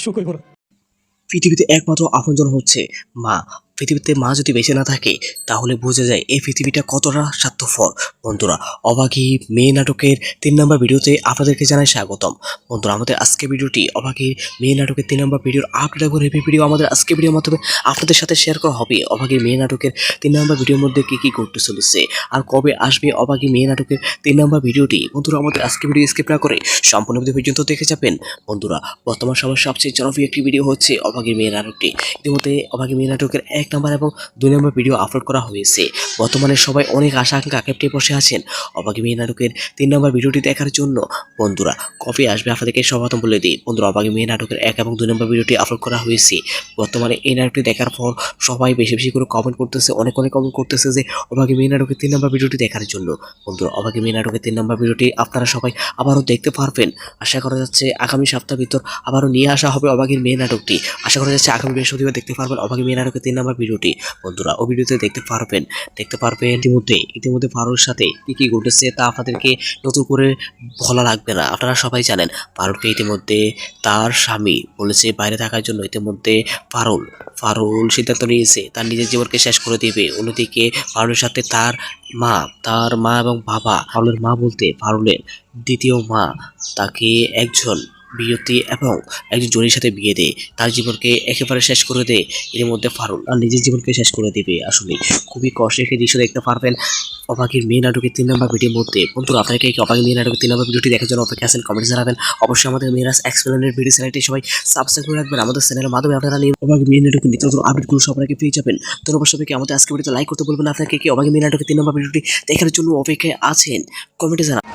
সুখই করা। পৃথিবীতে একমাত্র আপনজন হচ্ছে মা। পৃথিবীতে মা যদি বেঁচে না থাকে তাহলে বোঝা যায় এই পৃথিবীটা কতটা স্বার্থপর। বন্ধুরা, অভাগী মেয়ে নাটকের 3 নম্বর ভিডিওতে আপনাদেরকে জানাই স্বাগতম। বন্ধুরা, আমাদের আজকে ভিডিওটি অভাগী মেয়ে নাটকের 3 নম্বর ভিডিওর আপডেট এবং রিভিউ ভিডিও আমাদের আজকে ভিডিওর মাধ্যমে আপনাদের সাথে শেয়ার করা হবে। অভাগী মেয়ে নাটকের 3 নম্বর ভিডিওর মধ্যে কি কি ঘটতে চলেছে আর কবে আসবে অভাগী মেয়ে নাটকের 3 নম্বর ভিডিওটি। বন্ধুরা, আমাদের আজকে ভিডিও স্কিপ না করে সম্পূর্ণ ভিডিও পর্যন্ত দেখে যাবেন। বন্ধুরা, বর্তমান সময়ের সবচেয়ে জনপ্রিয় একটি ভিডিও হচ্ছে অভাগী মেয়ে নাটকটি। ইতিমধ্যে অভাগী মেয়ে নাটকের 1 নম্বর এবং 2 নম্বর ভিডিও আপলোড করা হয়েছে। বর্তমানে সবাই অনেক আশা আকাঙ্ক্ষা কেঁপে বসে আছেন অভাগী মেয়ে নাটকের 3 নম্বর ভিডিওটি দেখার জন্য। বন্ধুরা, কবে আসবে আপনাদেরকে সর্বপ্রথম বলে দিই। বন্ধুরা, অভাগী মেয়ে নাটকের 1 এবং 2 নম্বর ভিডিওটি আপলোড করা হয়েছে। বর্তমানে এই নাটকটি দেখার পর সবাই বেশি বেশি করে কমেন্ট করতেছে, অনেক কমেন্ট করতেছে যে অভাগী মেয়ে নাটকের 3 নম্বর ভিডিওটি দেখার জন্য। বন্ধুরা, অভাগী মেয়ে নাটকের 3 নম্বর ভিডিওটি আপনারা সবাই আবারও দেখতে পারবেন। আশা করা যাচ্ছে আগামী সপ্তাহের ভিতর আবারও নিয়ে আসা হবে অভাগীর মেয়ে নাটকটি। আশা করা যাচ্ছে আগামী বৃহস্পতিবার দেখতে পারবেন অভাগী মেয়ে নাটকের 3 নম্বর ভিডিওটি। বন্ধুরা, ও ভিডিওতে দেখতে পারবেন ইতিমধ্যে পারুর সাথে কি কি ঘটেছে তা আপনাদেরকে নতুন করে বলা লাগবে না। আপনারা সবাই জানেন পারুলকে ইতিমধ্যে তার স্বামী বলেছে বাইরে থাকার জন্য। ইতিমধ্যে পারুল সিদ্ধান্ত নিয়েছে তার নিজের জীবনকে শেষ করে দিবে। অন্যদিকে পারুলের সাথে তার মা এবং বাবা, পারুলের মা বলতে পারুলের দ্বিতীয় মা, তাকে একজন বিয়তি এবং একজন জনির সাথে বিয়ে দেয়, তার জীবনকে একেবারে শেষ করে দেয়। এর মধ্যে পারুল আর নিজের জীবনকে শেষ করে দেবে। আসলে খুবই কষ্টের একটি দৃশ্য দেখতে পারবেন অভাগীর মেয়ে নাটকের 3 নম্বর ভিডিওর মধ্যে। বন্ধুরা, আপনারা কি অভাগী মেয়ে নাটকের 3 নম্বর ভিডিওটি দেখার জন্য অপেক্ষা আছেন? কমেন্টে জানাবেন। অবশ্যই আমাদের মেয়েরাজ এক্সপ্লেনের ভিডিও চ্যানেলটি সবাই সাবস্ক্রাইব করে রাখবেন। আমাদের চ্যানেলের মাধ্যমে আপনারা অভাগী মেয়ে নাটকের নিত্য নতুন আপডেটগুলো সবাইকে পেয়ে যাবেন। ধন্যবাদ সবাইকে। আমাদের আজকে ভিডিওতে লাইক করতে বলবেন। আপনাকে কি অভাগী মেয়ে নাটকের 3 নম্বর ভিডিওটি দেখার জন্য অপেক্ষায় আছেন? কমেন্টে জানাবেন।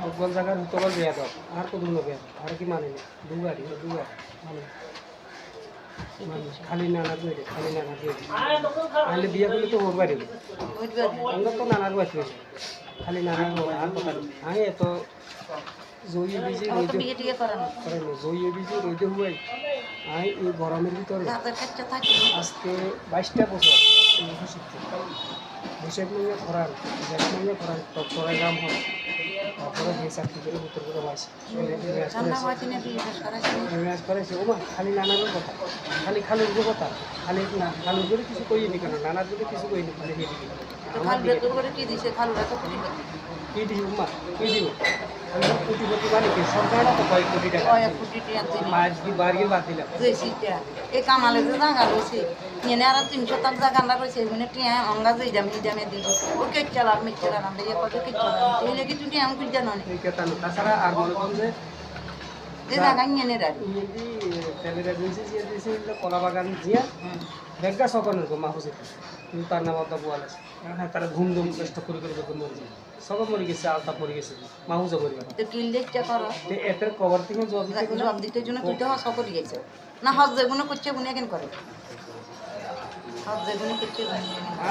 অকল জায়গার হুতবল বেয়া দাও আর কত লোক আর কি মানে দুগাড়ি মানে খালি নানা দিয়ে আনলে বিয়ে করলে তো ওর বাড়ি আমরা তো নানার বাড়ি খালি নানার আর কথা আমি এত জয়ী বিজি জয়ী বিজি রইতে হুয়াই আমি এই গরমের ভিতরে আজকে 22টা বছর বৈশাখ মাইয়া খরান জ্যেষ্ঠ মাইয়া খরান টকটরায় গ্রাম হয় তারপরে যে চাকরি করে উত্তর করে পাইছি ম্যাচ করেছে ও মা খালি নানার কথা খালি কথা খালি না খালুর করে কিছু করিনি কেন নানার যদি কিছু করিনি খালি কি দিছে মা কি দিব কোটি মানে কি সরকার তো কয়েক কোটি টাকা মাছ কি বাড়িয়ে বাদ দিলাম এই কামালে যে জায়গা রয়েছে এনে আর 300 টাকা জায়গা রয়েছে মানে টিয়া আমরা যে দামে দিব ও কে চালার আমরা যে কত কে চালার এই লাগি তুমি আম কই জানো না এই কথা না তাছাড়া আর মনে করুন যে জায়গা এনে রাখি তেলের এজেন্সি যে দিয়েছে কলা বাগান জিয়া ব্যাগটা সকলের গো মাহুসে কিন্তু তার নাম আদা বোয়াল আছে হ্যাঁ তারা ঘুমধুম চেষ্টা করে যখন মরে যায় সব মরে গেছে আলতা পড়ে গেছে মাহুসে মরে গেল তো কিল দেখতে করো এটার কভার থেকে জবাব দিতে জন্য তুই তো হস করে গেছে না হস যেগুলো করছে গুনে কেন করে সব যেগুলো কিছু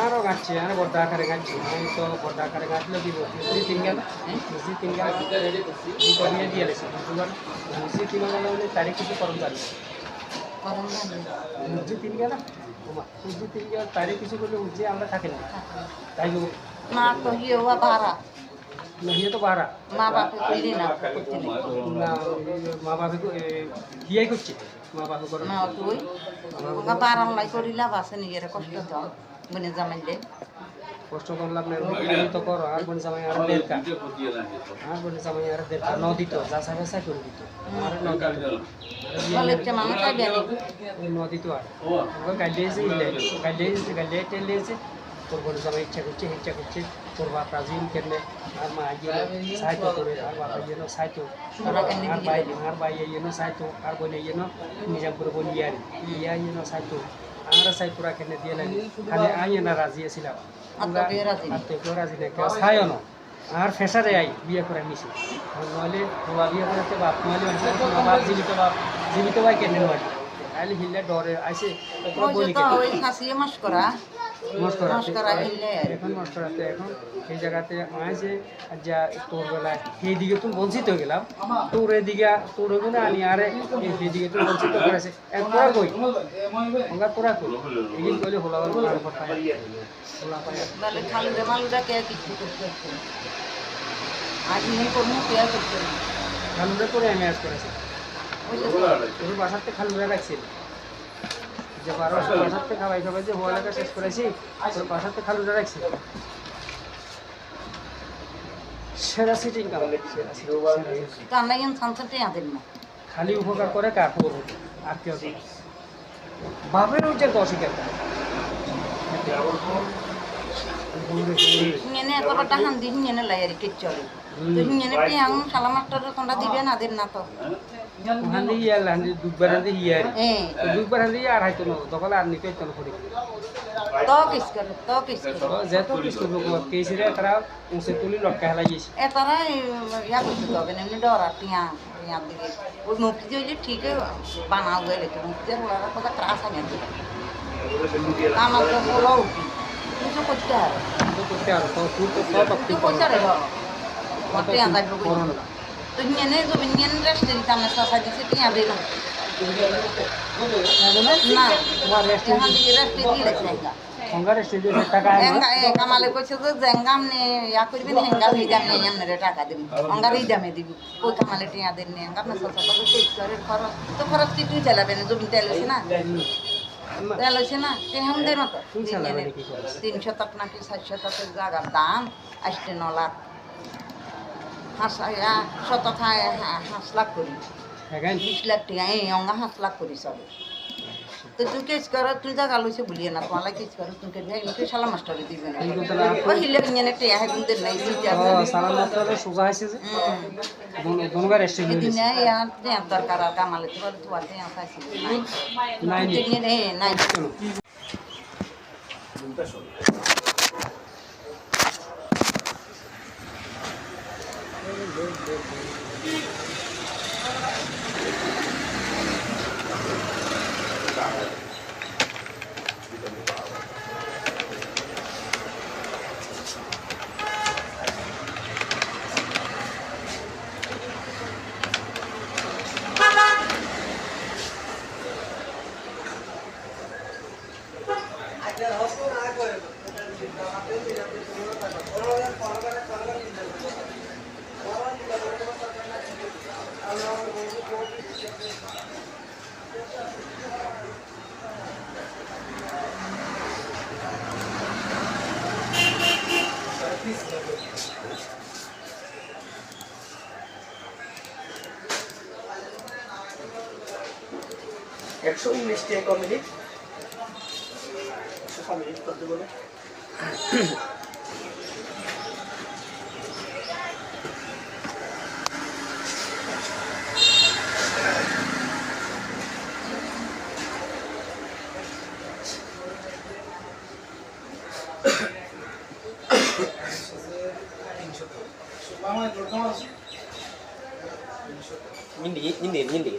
আরও গাচ্ছি আর বড় আকারে গাচ্ছি আমি তো বড় আকারে গাছলে দিব মিস্ত্রি তিন গেল মিস্ত্রি তিন গেল দুটো দিয়ে দিয়ে লেছি মিস্ত্রি তিন গেল হলে তারিখ কিছু করম জানি গরম লাগে মিস্ত্রি তিন গেল মিস্ত্রি তিন গেল তারিখ কিছু করলে উঠছে আমরা থাকি না তাই না তো ইয়ে হওয়া ভাড়া ইয়ে তো বাড়া মা বাপে কইলি না করতে নেই না মা বাবা হিয়াই করছে মা বাবা করে মা তুই ওকে বারাম লাই করি লাভ আছে নিজের কষ্ট তো বনে জামাইলে কষ্ট করলাম না আমি তো করো আর বোন জামাই আর দেড়কা আর বোন জামাই আর দেড়কা নদী তো যা সাথে সাই করে দিত আর বলে মানুষ আইবে নদী তো আর ওকে গাইলেছে গাইলে টেলেছে তোর বোন জামাই ইচ্ছা করছে তোর বাপ রাজিম কেনে আর মা গিয়ে সাইতো করে আর বাবা গিয়ে সাইতো আর ভাই ইয়ে সাইতো আর বোন ইয়ে নিজাম করে বোন ইয়া ইয়ে সাইতো আমরা সাইপুরা কেনে দিয়ে লাগি খালি আই না রাজি ছিলাম আমরা আত্মীয় রাজি না কেউ ছায়ও না আর ফেসারে আই বিয়ে করে নিছি নইলে বিয়ে করতে বাপ নইলে বাপ জীবিত ভাই কেনে নয় আইলে হিললে ডরে আইসে বলি তো ওই হাসিয়ে মাস করা মস্করা এখন মস্করাতে এখন এই জায়গাতে আইসে যা তোর বেলায় সেই দিকে তুমি বঞ্চিত হয়ে গেলাম তোর এদিকে তোর ওখানে আনি আরে সেই দিকে তুমি বঞ্চিত করেছে এক তোরা কই আমরা তোরা কই এগিয়ে কইলে হোলা হোলা পায় বলে খালুরে মালুরা কে কিছু করতে আজ নিয়ে করবো কে করতে খালুরে করে আমি আজ করেছি তোর বাসাতে খালুরে রাখছি যে 1200 বাসাতে খাওয়াই যে হোয়ালাটা শেষ করেছি তোর বাসাতে খালুরে রাখছি সেরা সিটিং কান্না গেন সানসেটে আদেন না খালি উপকার করে কার খবর হতো আর কেউ বাপের উঠে অস্বীকার করে হিঙেনে এতটা হান্দি হিঙেনে লাই আর ঠিক চলে তো হিঙেনে টিয়াং শালা মাস্টার তোমরা দিবে না দেন না তো হান্দি ইয়ার হান্দি দুবার হান্দি ইয়ার দুবার হান্দি আর হাইতো না দখল আর নিতে তো করি তো কিস করে যেত কিছু লোক কেসিরে তারা উসে তুলি লটকা হেলাই গেছে এ তারা ইয়া করতে হবে এমনি ডরা টিয়া টিয়ার দিকে ওই মুক্তি হইলে ঠিক বানা হইলে তো মুক্তির ওরা কথা ত্রাস আনে আমার তো বলো কিছু করতে হবে তো তুই তো সব তুই কইছা রে ধরো মতে আন্দাজ করো না তো নিয়ে যদি নিয়ে রেস্ট দিতাম না সাসা দিছে টিয়া দিলাম না তোমার রেস্ট এখান থেকে রেস্ট দিলে জায়গা হঙ্গার স্টেজে টাকা কামালে কইছে যে জেঙ্গাম নে ইয়া করবেন হেঙ্গা হই দাম নে এমনে টাকা দিবি হঙ্গার হই দামে দিবি কই কামালে টিয়া দেন নে হঙ্গা না সাসা তো চেক করে খরচ তুই চালাবে না জমি তেল হইছে না তেল হইছে না তেহম দেন তো 300 টাকা নাকি 700 টাকা জায়গার দাম 8-9 লাখ হাসা শতকায় 5 লাখ করি 20 লাখ টাকা এই অঙ্গা 5 লাখ করি সব তো তুই কেস কর তুই জায়গা লইছে বলিয়ে না তোমার কেস কর তুই কে ভাই শালা মাস্টারে দিবে না ওই হিলে নিয়ে টিয়া হে গুনদের নাই সালাম মাস্টারে সোজা হইছে যে দনগা রেস্ট দিন ইয়া দরকার আর কামালে তো তোমার দেয়া আছে নাই নাই একশো 19 টাকা কমিটি 100 মিনিট করতে বলো Nyindi.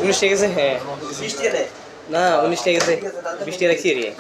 উনিশ টাকা গেছে, হ্যাঁ না 19 টাকা গেছে, 20 টাকা রাখছি এরিয়া।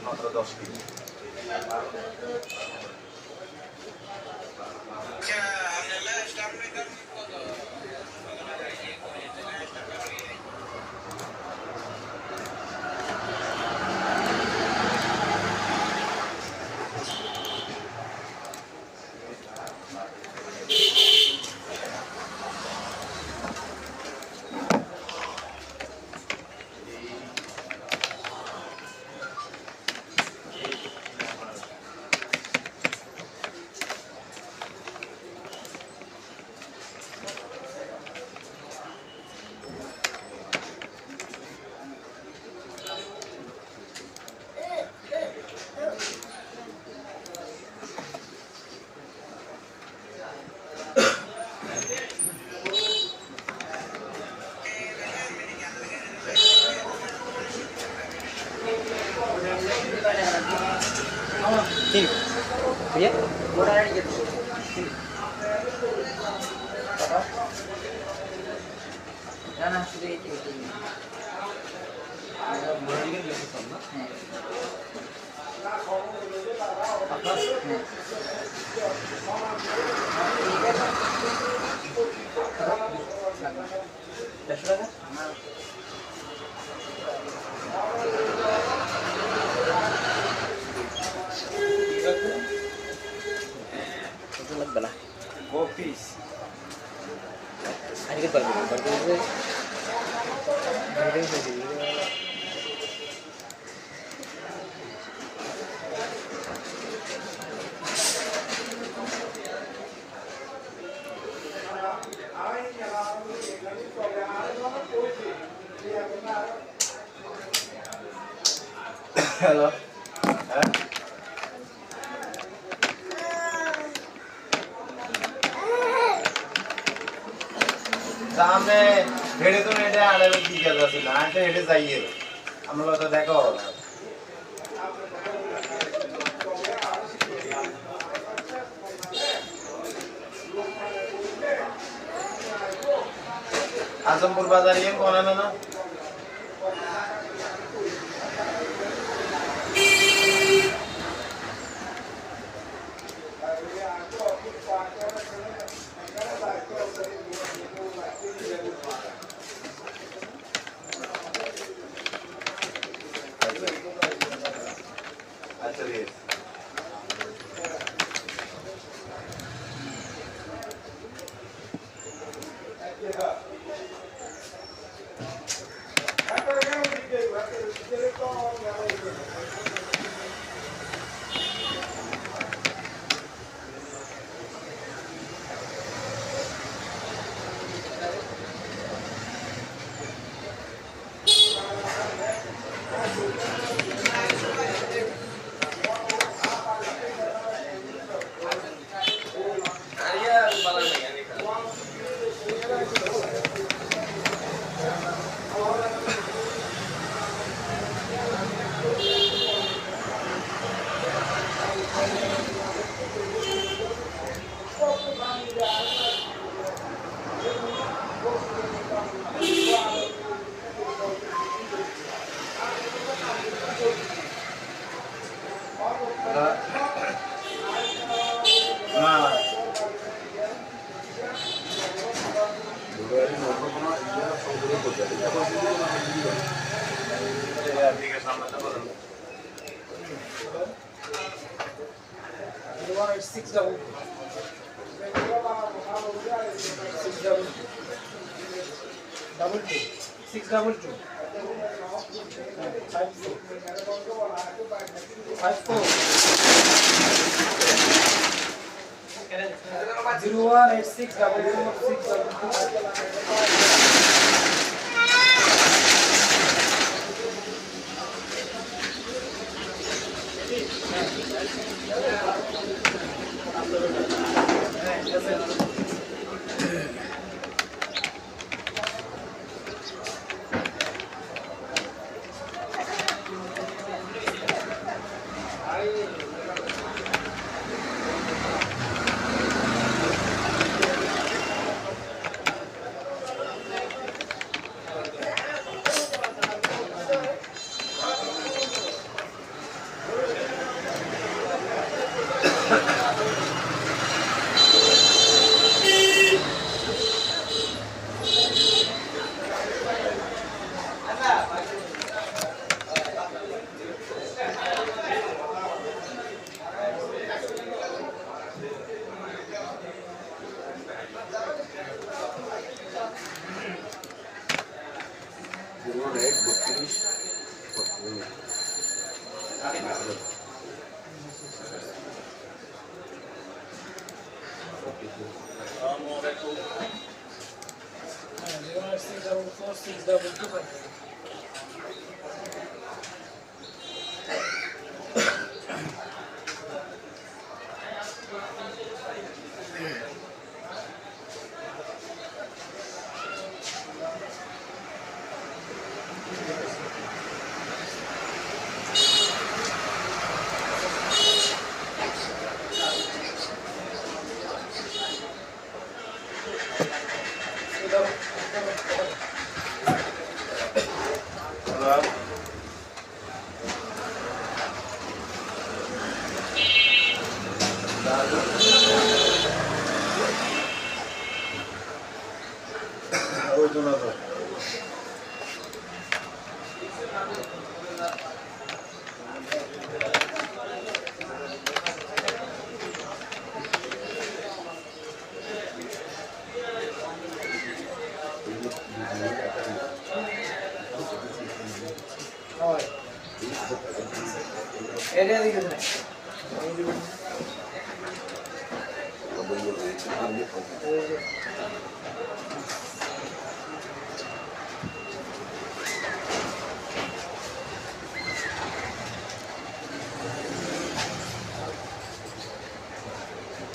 মাত্র 10 কেজি। কি भैया না শুধু এটি লাগবে না পিস আজকে পারবে হ্যালো सामने हेडे तो हेडे आले की कर रहा ना आटे हेडे जाइए हम लोग तो देखो आजमपुर बाजार ये कौन है ना अच्छा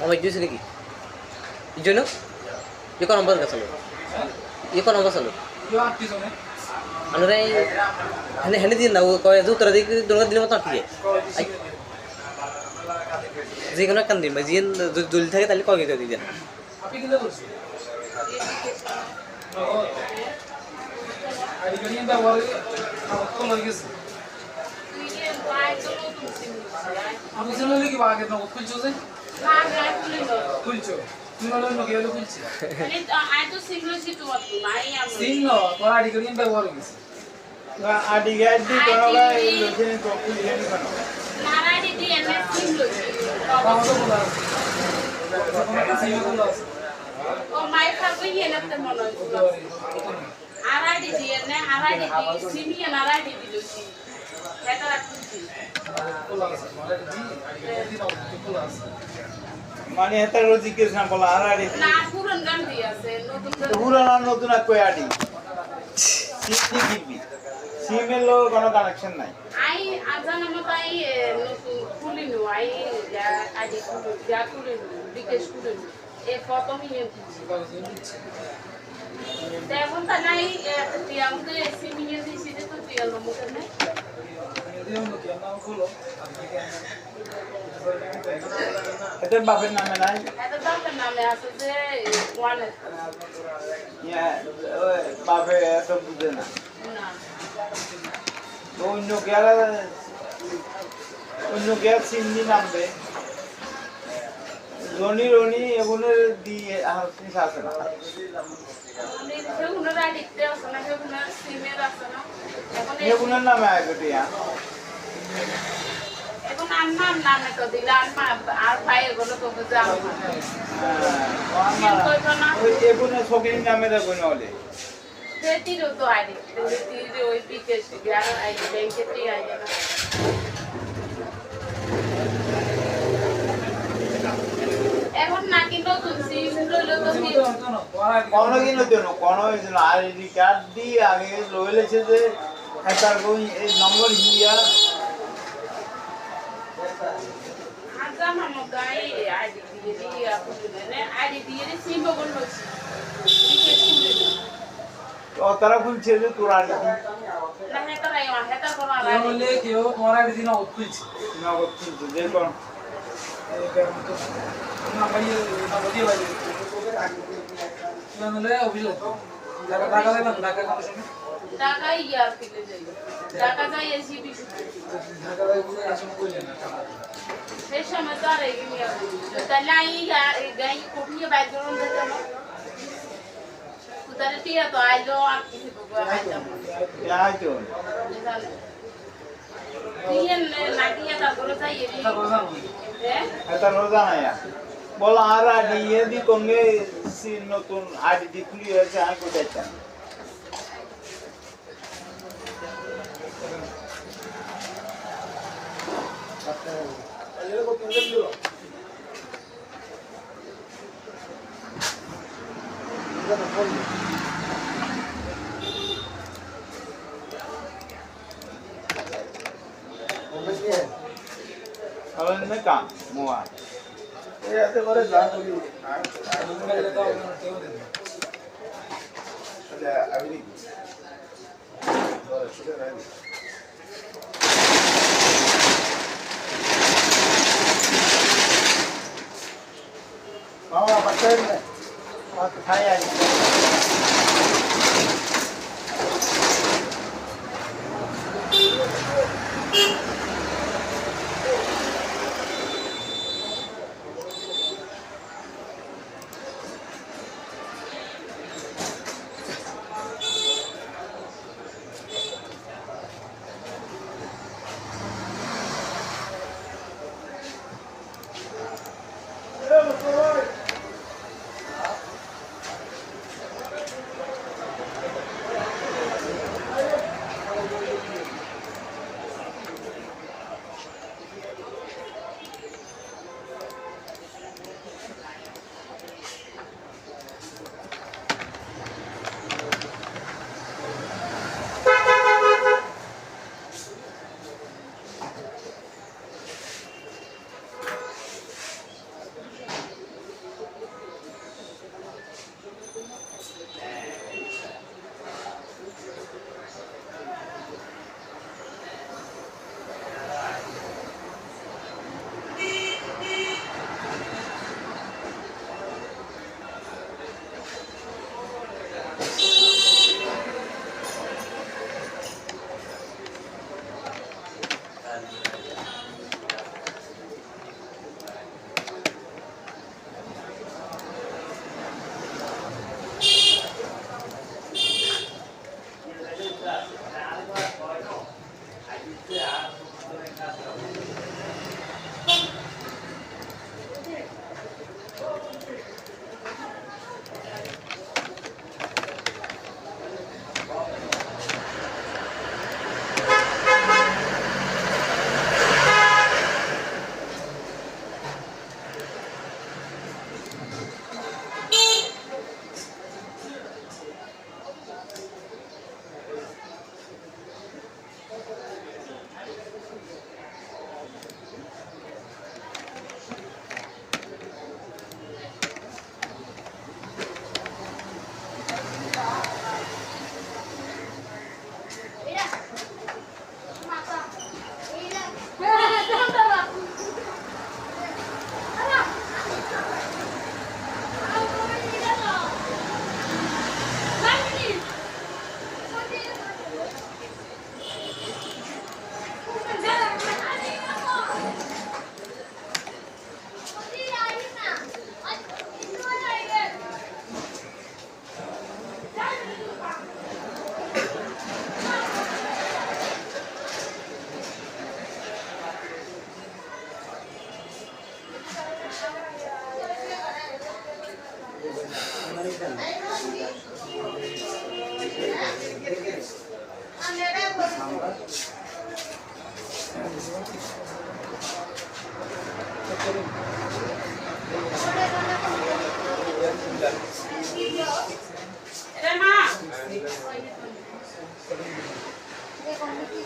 আমার দিয়েছে নাকি এই জন্য ইয়ে কোন নম্বর গেছিল ইয়ে কোন নম্বর ছিল আমরা হেনে হেনে দিন না ও কয় যে উত্তর দিকে দুর্গা দিনের মতো আটকে যে কোনো কান দিন ভাই যে জল থাকে তাহলে কয় গেছে দিন আমি জানি কি বাগে না খুলছো যে খুলছো তুই বলো না কি হলো খুলছি I to single seat to what I am. সিন তোর আইডি করি ব্যবহার হইছে আডি গাডি তোরা এই লোকে তো খুলে নি কেন Nara did the MS single. আমার তো বলা তোমাকে সিন বলা আছে Oh, my father, he left the mono. Ara did the Simi and Ara did the Lucy. এটা রাখছি মানে এটা রোজি কেস না বলা আর আড়ি না পুরন গান দিয়ে আছে নতুন গান পুরানা নতুন আর কই আড়ি সিম দিবি সিমের লোক কোনো কানেকশন নাই আই আজানা মত আই নতুন খুলিনু আই আদি যা খুলিনু বিকেশ খুলিনু এই প্রথম ইয়ে দেখুন তা নাই টিয়ামতে সিমিয়ে দিছি তো টিয়াল মুখে নাই এটা বাপের নামে নাই এটা বাপের নামে আছে যে ওয়ানে ইয়া ওই বাপে এত বুঝে না না তো অন্য কেয়ার সিন্দি নামবে রনি রনি এগুলোর দিয়ে হাসপিস আছে না সেগুলো আডিক্টে আছে না সেগুলো সিমের আছে না এখন এগুলোর নামে আগে টিয়া এখন আমার নামে তো দিলে আর ভাই এগুলো তো বুঝে ওই এগুলো সকির নামে দেখুন হলে সেটিরও তো আডিক্ট সেটির ওই বিকেশ আর আই ব্যাংকেতে আই না এখন নাকি নতুন সিম লইলো তো সিম কোনো কিনো জন্য কোনো জন্য আইডি কার্ড দিয়ে আগে লইলেছে যে তার এই নম্বর হিয়া আজা মামা গাই আইডি দিয়ে আপনি আইডি দিয়ে সিম বগল হচ্ছে বিকেশ খুলে তো তারা খুলছে যে তোর আইডি না হেতা করা বলে কেউ তোমার আগে দিন উঠছে নগদ খুলছে যে কোন না ভাই না বলি ভাই নাহলে অফিস টাকা টাকা দেবেন টাকা কমিশন টাকা ইয়ার থেকে যাই টাকা যাই এসিবি টাকা দেবেন বলে আসলে কইলে না সেই সময় তো আর এগিয়ে তাহলে আই গাই কোপিয়ে বাইর করুন যেতাম তাহলে ঠিক আছে আইলো আর কিছু আইতাম আইতো তুই নাকি এটা করে যাই হ্যাঁ এটা রোজা না বল আর আইডি দি কোনগে নতুন আইডি খুলি হয়েছে আমি কোথায় চাই Kalau ini kan muat. এতে করে যা করি আমি মামা বাচ্চা খাই আনি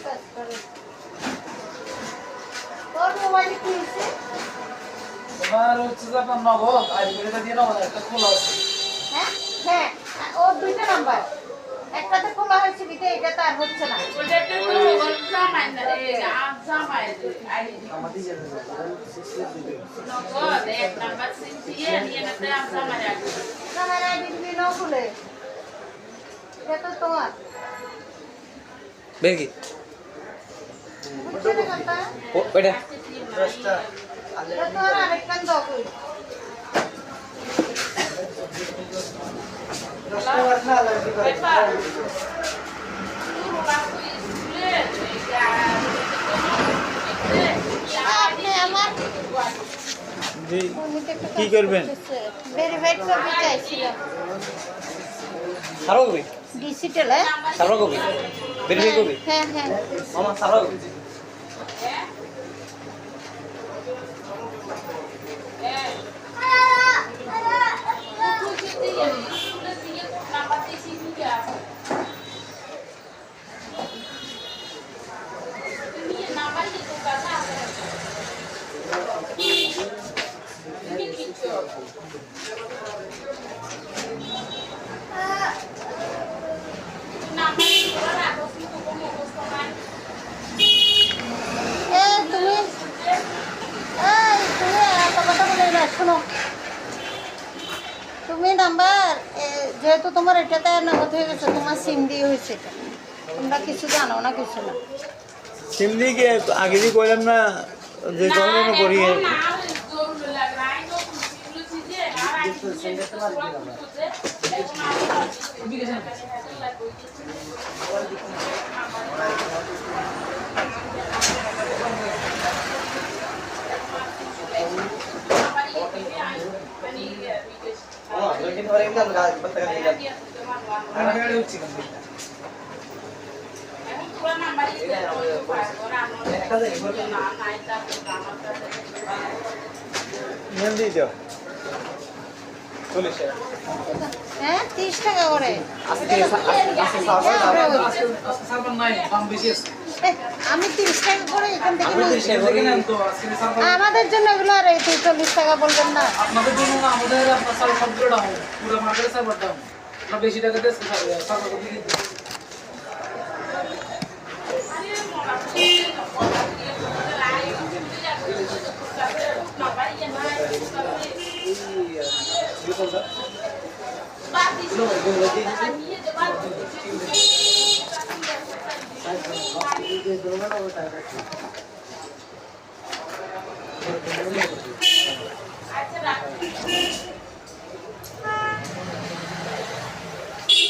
কাজ করে। তোর মোবাইলে কি হয়েছে? তোমার হচ্ছে যে আপনার নগদ আইডিটা দিয়ে নগদ একটা খোলা আছে। হ্যাঁ হ্যাঁ ওর দুইটা নাম্বার, একটাতে খোলা হয়েছে বিধে এটাতে আর হচ্ছে না। ওটাতে তো ওর জামাই না রে, আর জামাই রে, আইডি নগদ এক নাম্বার সিম দিয়ে নিয়ে নাতে আর জামাই আগে আমার আইডি দিবি নাও খুলে, এটা তো তোমার বের কি হচ্ছে না কথা, ওইটা এটা তো আর আরেকখান দাও কই। পেপার পুরো বাপু স্কুলে আপনি আমার জি ফোনে একটা কি করবেন? ভেরিফাইড করতে চাইছিলাম সারবা কবি ডিজিটাল। সারবা কবি বেরিয়ে কবি হ্যাঁ হ্যাঁ মামা সারবা কবি তুমি একটা কথা বলে না, শোনো, তুমি নাম্বার যেহেতু তোমার এটাতে নগদ হয়ে গেছে, তোমার সিম দিয়ে হয়েছে এটা, তোমরা কিছু জানো না কিছু না। সিমনি কি আগে দিয়ে কইলাম না যে কখনো করি নিয়ম দিয়ে দাও হ্যাঁ 30 টাকা করে। আমি 30 টাকা করে এখান থেকে আমাদের জন্য এগুলো আর এই 40 টাকা বলবেন না। আপনাদের জন্য না, আমাদের আপনার সার্ভার সবগুলো ডাউন, পুরো মার্কেটের সার্ভার ডাউন। আমরা বেশি টাকা দিয়ে সার্ভার করে দিই।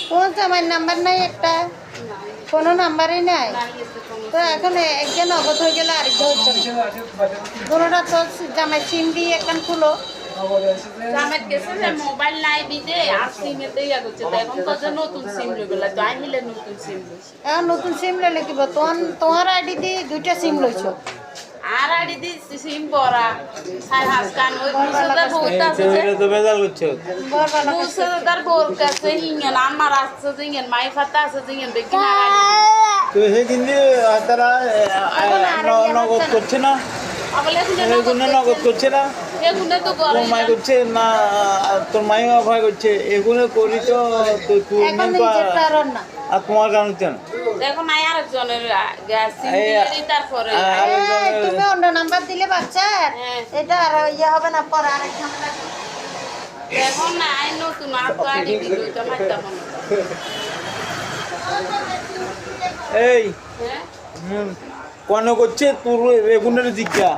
কোন আমার নাম্বার নাই, একটা কোনো নাম্বারই নাই, তো এখন একজন নগদ হয়ে গেলে আরেকটা হচ্ছে না। দুটোটা তো জামাই সিম দিয়ে একখান খুলো। জামাত গেছে যে মোবাইল নাই দিতে আর সিমেতে ইয়া করছে, তো এখন তো যে নতুন সিম লই বলে তো আইলে নতুন সিম লইছে। এখন নতুন সিম লইলে কি তোমার আইডি দিয়ে দুইটা সিম লইছো। আর আইডি দি সিম বড়া সাই হাসকান ওই বুঝাদার বহুত আছে যে তো বেজাল করছো বরবালা বুঝাদার বোর কাছে হিঙ্গেন আমার আছে জিঙ্গেন মাই ফাতা আছে জিঙ্গেন বেকিন আর তো সেই কিন্তু তারা নগদ করছে না, আবলে এগুলো নগদ করছে না, এগুলো তো তোর করে মাই করছে না, তোর মাই অভয় করছে, এগুলো করি তো তুই এখন নিজের কারণ না। আর তোমার কারণ কেন দেখো নাই আরেকজনের গ্যাস সিম দিয়ে তারপরে এই, তুমি অন্য নাম্বার দিলে বাচ্চার হ্যাঁ। এটা আর ইয়ে হবে না, পরে আরেক ঝামেলা। দেখো নাই নতুন আর তো আইডি দিল তো মারতাম না। এই হ্যাঁ কোন করছে তোর এগুনের দিকটা